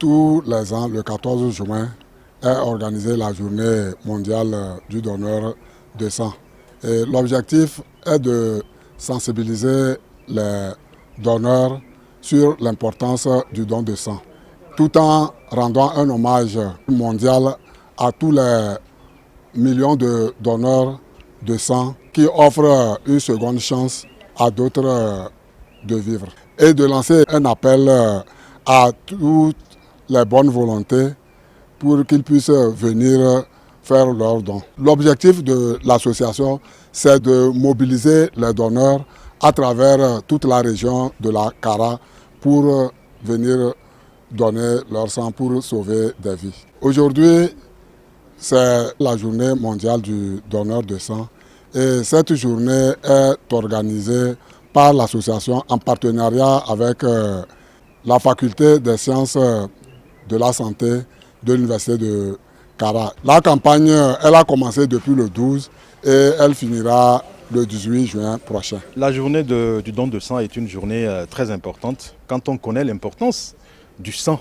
Tous les ans, le 14 juin, est organisée la journée mondiale du donneur de sang. L'objectif est de sensibiliser les donneurs sur l'importance du don de sang, tout en rendant un hommage mondial à tous les millions de donneurs de sang qui offrent une seconde chance à d'autres de vivre. Et de lancer un appel à toutes les bonnes volontés pour qu'ils puissent venir faire leurs dons. L'objectif de l'association, c'est de mobiliser les donneurs à travers toute la région de la Kara pour venir donner leur sang pour sauver des vies. Aujourd'hui, c'est la journée mondiale du donneur de sang et cette journée est organisée par l'association en partenariat avec la faculté des sciences de la santé de l'université de Kara. La campagne, elle a commencé depuis le 12 et elle finira le 18 juin prochain. La journée du don de sang est une journée très importante. Quand on connaît l'importance du sang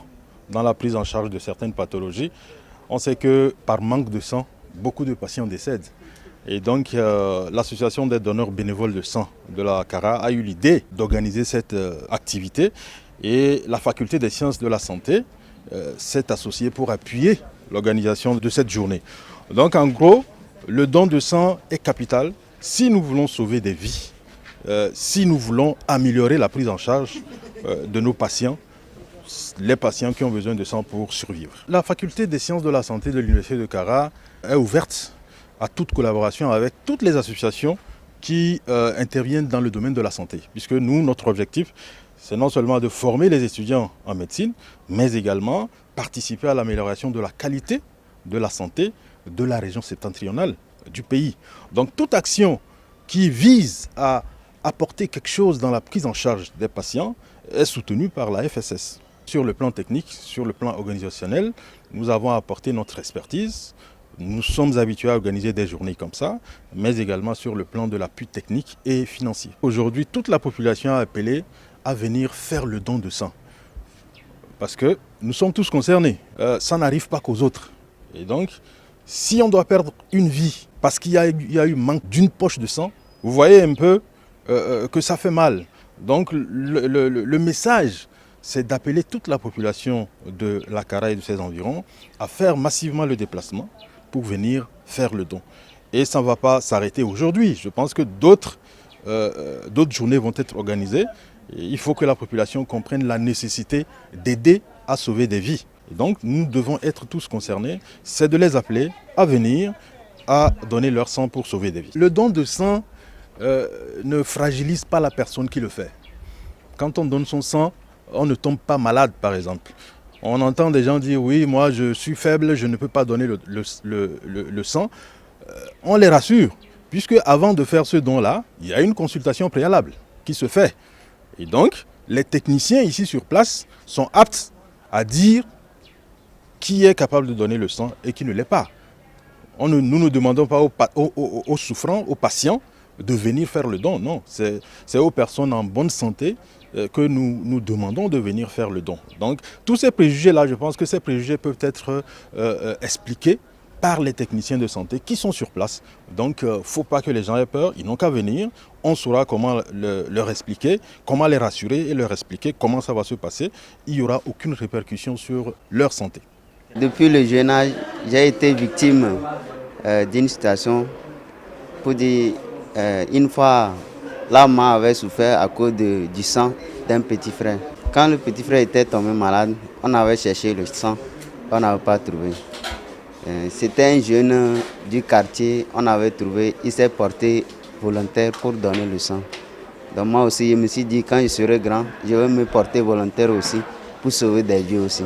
dans la prise en charge de certaines pathologies, on sait que par manque de sang, beaucoup de patients décèdent. Et donc l'association des donneurs bénévoles de sang de la Kara a eu l'idée d'organiser cette activité et la faculté des sciences de la santé s'est associée pour appuyer l'organisation de cette journée. Donc en gros, le don de sang est capital si nous voulons sauver des vies, si nous voulons améliorer la prise en charge de nos patients, les patients qui ont besoin de sang pour survivre. La faculté des sciences de la santé de l'université de Kara est ouverte à toute collaboration avec toutes les associations qui interviennent dans le domaine de la santé. Puisque nous, notre objectif, c'est non seulement de former les étudiants en médecine, mais également participer à l'amélioration de la qualité de la santé de la région septentrionale du pays. Donc toute action qui vise à apporter quelque chose dans la prise en charge des patients est soutenue par la FSS. Sur le plan technique, sur le plan organisationnel, nous avons apporté notre expertise. Nous sommes habitués à organiser des journées comme ça, mais également sur le plan de l'appui technique et financier. Aujourd'hui, toute la population est appelée à venir faire le don de sang. Parce que nous sommes tous concernés. Ça n'arrive pas qu'aux autres. Et donc, si on doit perdre une vie parce qu'il y a eu manque d'une poche de sang, vous voyez un peu que ça fait mal. Donc, le message, c'est d'appeler toute la population de la Kara et de ses environs à faire massivement le déplacement pour venir faire le don. Et ça ne va pas s'arrêter aujourd'hui. Je pense que d'autres journées vont être organisées. Et il faut que la population comprenne la nécessité d'aider à sauver des vies. Et donc nous devons être tous concernés, c'est de les appeler à venir, à donner leur sang pour sauver des vies. Le don de sang ne fragilise pas la personne qui le fait. Quand on donne son sang, on ne tombe pas malade par exemple. On entend des gens dire oui, moi je suis faible, je ne peux pas donner le sang. On les rassure, puisque avant de faire ce don-là, il y a une consultation préalable qui se fait. Et donc, les techniciens ici sur place sont aptes à dire qui est capable de donner le sang et qui ne l'est pas. Nous ne demandons pas aux souffrants, aux patients, de venir faire le don. Non, c'est aux personnes en bonne santé que nous demandons de venir faire le don. Donc, tous ces préjugés-là, je pense que ces préjugés peuvent être expliqués par les techniciens de santé qui sont sur place. Donc, il ne faut pas que les gens aient peur, ils n'ont qu'à venir. On saura comment leur expliquer, comment les rassurer et leur expliquer comment ça va se passer. Il n'y aura aucune répercussion sur leur santé. Depuis le jeune âge, j'ai été victime d'une situation pour dire, une fois, la maman avait souffert à cause du sang d'un petit frère. Quand le petit frère était tombé malade, on avait cherché le sang, on n'avait pas trouvé. C'était un jeune du quartier, on avait trouvé, il s'est porté volontaire pour donner le sang. Donc moi aussi, je me suis dit, quand je serai grand, je vais me porter volontaire aussi pour sauver des vies aussi.